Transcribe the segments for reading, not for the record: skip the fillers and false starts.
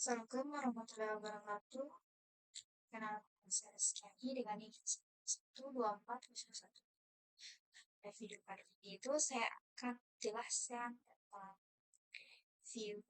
Assalamualaikum warahmatullahi wabarakatuh. Kenalkan saya Rizky dengan NIK 12401. Pada video kali ini itu saya akan jelaskan tentang view.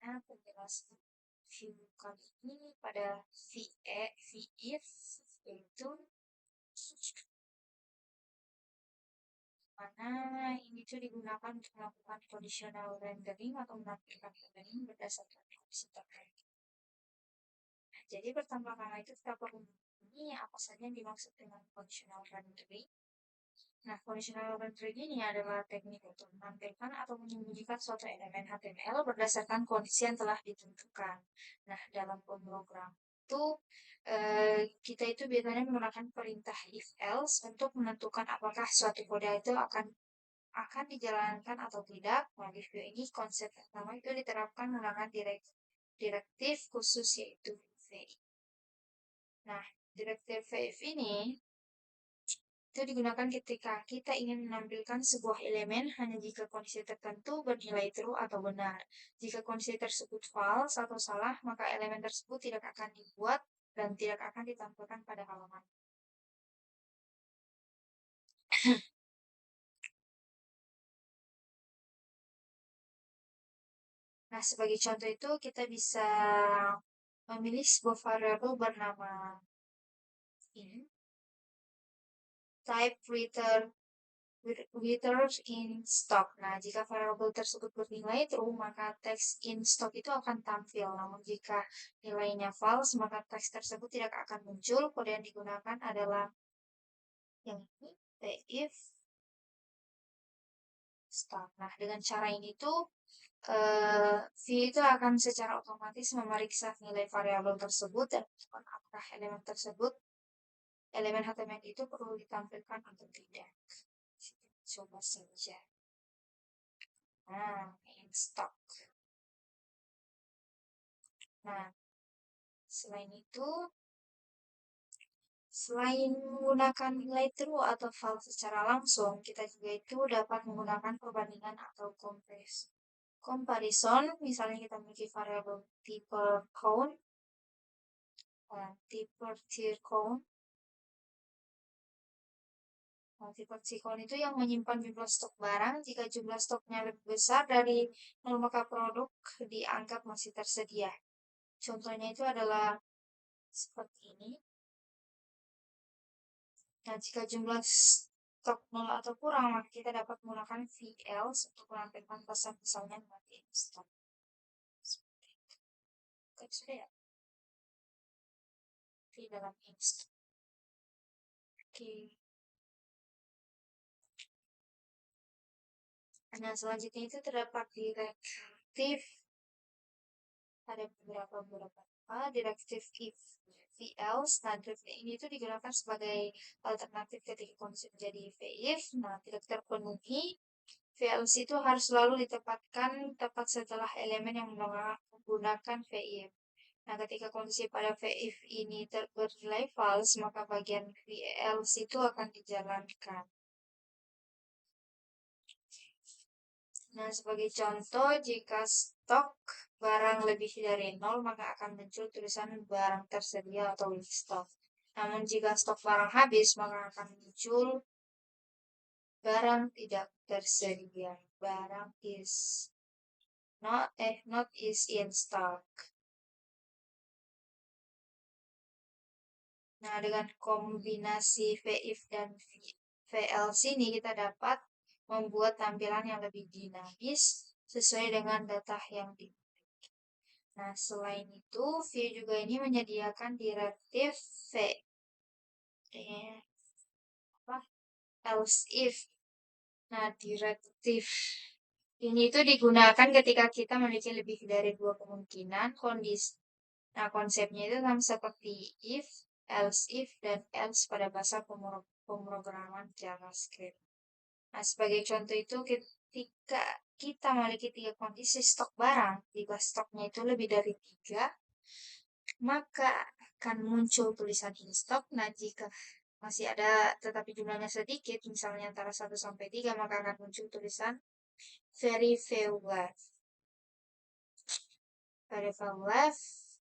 Nah, penjelasan view kali ini pada VIF yaitu mana ini tuh digunakan untuk melakukan conditional rendering atau menampilkan rendering berdasarkan kondisi terkait. Jadi pertama-tama itu kita perlu ini apa saja yang dimaksud dengan conditional rendering. Nah, conditional rendering ini adalah teknik untuk menampilkan atau menyembunyikan suatu elemen HTML berdasarkan kondisi yang telah ditentukan. Nah, dalam pemrogram itu kita itu biasanya menggunakan perintah if else untuk menentukan apakah suatu kode itu akan dijalankan atau tidak. Nah, di view ini konsep pertama itu diterapkan menggunakan direktif khusus yaitu VIF. Nah, direktif VIF ini itu digunakan ketika kita ingin menampilkan sebuah elemen hanya jika kondisi tertentu bernilai true atau benar. Jika kondisi tersebut false atau salah, maka elemen tersebut tidak akan dibuat dan tidak akan ditampilkan pada halaman. Nah, sebagai contoh itu kita bisa memilih sebuah variabel bernama in type return in stock. Nah, jika variabel tersebut bernilai true, maka teks in stock itu akan tampil. Namun jika nilainya false, maka teks tersebut tidak akan muncul. Kode yang digunakan adalah yang ini, if stock. Nah, dengan cara ini tuh view itu akan secara otomatis memeriksa nilai variabel tersebut dan apakah elemen HTML itu perlu ditampilkan atau tidak. Coba saja. Nah, in stock. Nah, selain itu, selain menggunakan nilai true atau false secara langsung, kita juga itu dapat menggunakan perbandingan atau comparison. Misalnya kita memiliki variabel tipe count, tipe tier count. Tipe tier count itu yang menyimpan jumlah stok barang. Jika jumlah stoknya lebih besar dari 0, maka produk dianggap masih tersedia. Contohnya itu adalah seperti ini. Nah, jika jumlah stok 0 atau kurang, maka kita dapat menggunakan VLs untuk menampilkan pesan-pesannya nanti stok. Oke, sudah ya? Di dalam inst. Oke. Nah, selanjutnya itu terdapat direktif. Ada beberapa direktif if VLs. Nah, direktif ini itu digunakan sebagai alternatif ketika kondisi menjadi VIF. Nah, tidak terpenuhi, VLs itu harus selalu ditempatkan tepat setelah elemen yang menggunakan VIF. Nah, ketika kondisi pada VIF ini bernilai false, maka bagian VLs itu akan dijalankan. Nah, sebagai contoh, jika stok barang lebih dari 0, maka akan muncul tulisan barang tersedia atau in stock. Namun, jika stok barang habis, maka akan muncul barang tidak tersedia. Barang is not is in stock. Nah, dengan kombinasi VIF dan VLC ini kita dapat membuat tampilan yang lebih dinamis sesuai dengan data yang dimiliki. Nah, selain itu, Vue juga ini menyediakan direktif else if. Nah, direktif ini itu digunakan ketika kita memiliki lebih dari 2 kemungkinan kondisi. Nah, konsepnya itu sama seperti if, else if, dan else pada bahasa pemrograman JavaScript. Nah, sebagai contoh itu ketika kita memiliki 3 kondisi stok barang, jika stoknya itu lebih dari 3, maka akan muncul tulisan in stock. Nah, jika masih ada tetapi jumlahnya sedikit, misalnya antara 1 sampai 3, maka akan muncul tulisan very few left. variable left.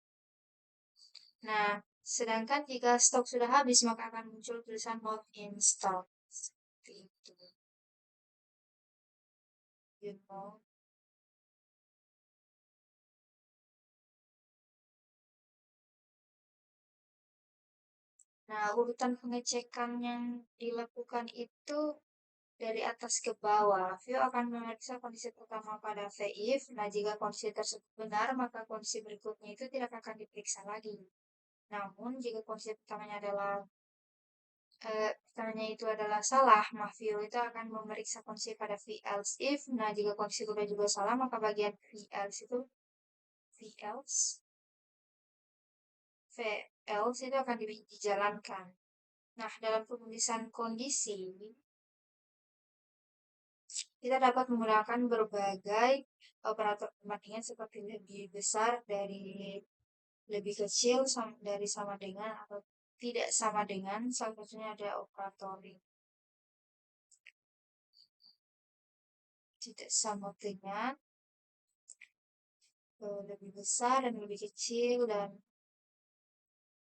Nah, sedangkan jika stok sudah habis, maka akan muncul tulisan not in stock. Seperti itu. You know. Nah, urutan pengecekan yang dilakukan itu dari atas ke bawah. View akan memeriksa kondisi pertama pada if. Nah, jika kondisi tersebut benar, maka kondisi berikutnya itu tidak akan diperiksa lagi. Namun, jika kondisi pertamanya itu adalah salah, maka view itu akan memeriksa kondisi pada v else if. Nah, jika kondisi kedua juga salah, maka bagian v else itu akan dijalankan. Nah, dalam penulisan kondisi, kita dapat menggunakan berbagai operator perbandingan seperti lebih besar dari lebih kecil dari sama dengan atau tidak sama dengan. Salah satunya ada operator tidak sama dengan, lebih besar dan lebih kecil dan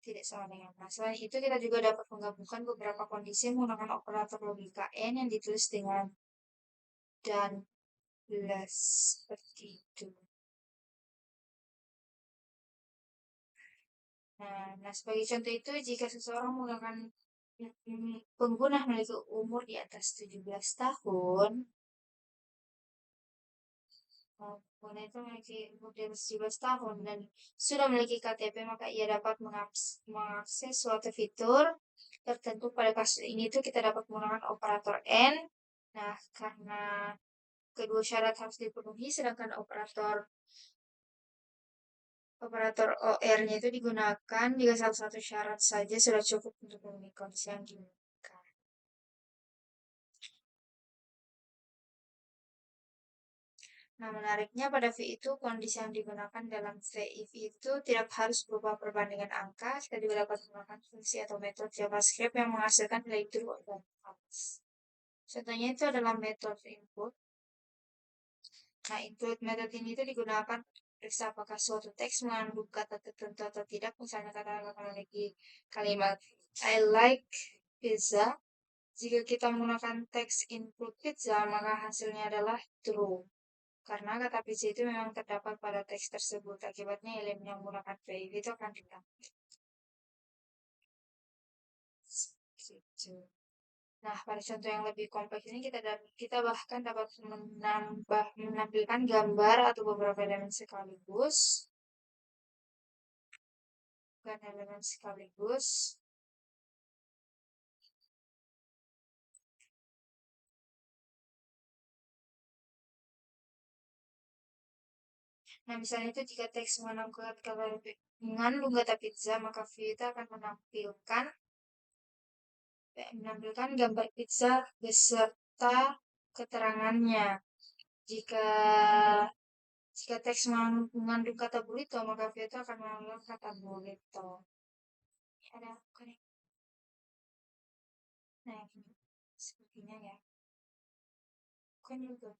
tidak sama dengan. Nah, selain itu kita juga dapat menggabungkan beberapa kondisi menggunakan operator logika N yang ditulis dengan dan plus seperti itu. Nah, sebagai contoh itu jika seseorang menggunakan pengguna memiliki umur di atas 17 tahun, pengguna itu memiliki umur di atas 17 tahun dan sudah memiliki KTP, maka ia dapat mengakses suatu fitur tertentu. Pada kasus ini itu kita dapat menggunakan operator N. Nah, karena kedua syarat harus dipenuhi, sedangkan operator OR-nya itu digunakan jika salah satu syarat saja sudah cukup untuk memenuhi kondisi yang diinginkan. Nah, menariknya pada V itu kondisi yang digunakan dalam V if itu tidak harus berupa perbandingan angka. Kita juga dapat menggunakan fungsi atau metode JavaScript yang menghasilkan nilai true dan false. Contohnya itu adalah metode input. Nah, input metode ini itu digunakan periksa apakah suatu teks mengandung kata tertentu atau tidak. Misalnya kata memiliki kalimat I like pizza. Jika kita menggunakan teks input pizza, maka hasilnya adalah true. Karena kata pizza itu memang terdapat pada teks tersebut. Akibatnya elemen yang menggunakan VIV itu akan ditampilkan. Nah, pada contoh yang lebih kompleks ini kita bahkan dapat menampilkan gambar atau beberapa elemen sekaligus. Bukan elemen sekaligus. Nah, misalnya itu jika teks mengandung kata pizza, maka view itu akan menampilkan gambar pizza beserta keterangannya. Jika teks mengandung kata burrito, maka view itu akan mengandung kata burrito. Ada bukan ya? Nah, ini sepertinya ya. Bukan juga.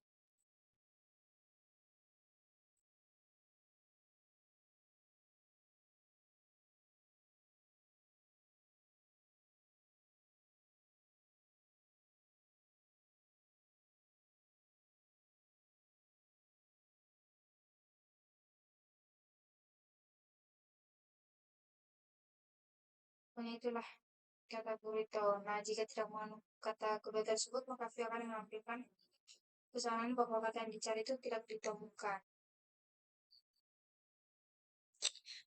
Pokoknya itulah kata burrito. Nah, jika tidak mengandung kata kedua tersebut, maka view akan menampilkan kesalahan bahwa kata yang dicari itu tidak ditemukan.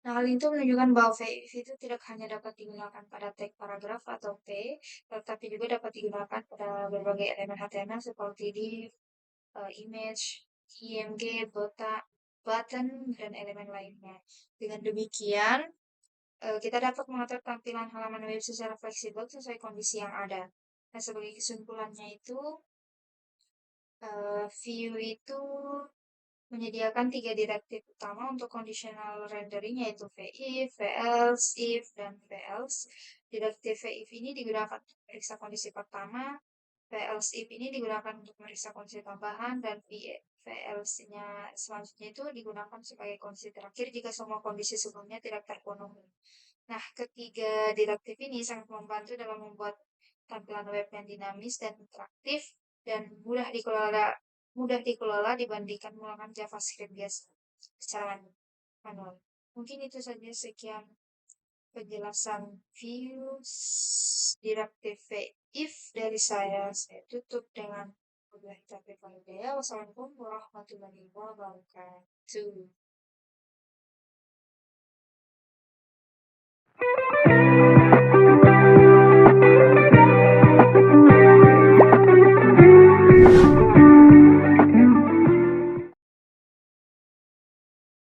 Nah, hal itu menunjukkan bahwa VIF itu tidak hanya dapat digunakan pada tag paragraf atau P, tetapi juga dapat digunakan pada berbagai elemen HTML seperti div, image, IMG, button, dan elemen lainnya. Dengan demikian, kita dapat mengatur tampilan halaman web secara fleksibel sesuai kondisi yang ada. Nah, sebagai kesimpulannya itu, view itu menyediakan 3 direktif utama untuk conditional rendering, yaitu VIF, VELSE, IF, dan VELSE. Direktif VIF ini digunakan untuk memeriksa kondisi pertama, VELSE IF ini digunakan untuk memeriksa kondisi tambahan, dan VLC-nya selanjutnya itu digunakan sebagai kondisi terakhir jika semua kondisi sebelumnya tidak terpenuhi. Nah, ketiga direktif ini sangat membantu dalam membuat tampilan web yang dinamis dan interaktif dan mudah dikelola dibandingkan menggunakan JavaScript biasa secara manual. Mungkin itu saja, sekian penjelasan views direktif if dari saya. Saya tutup dengan wabillahi taufiq wal hidayah. Wassalamualaikum warahmatullahi wabarakatuh.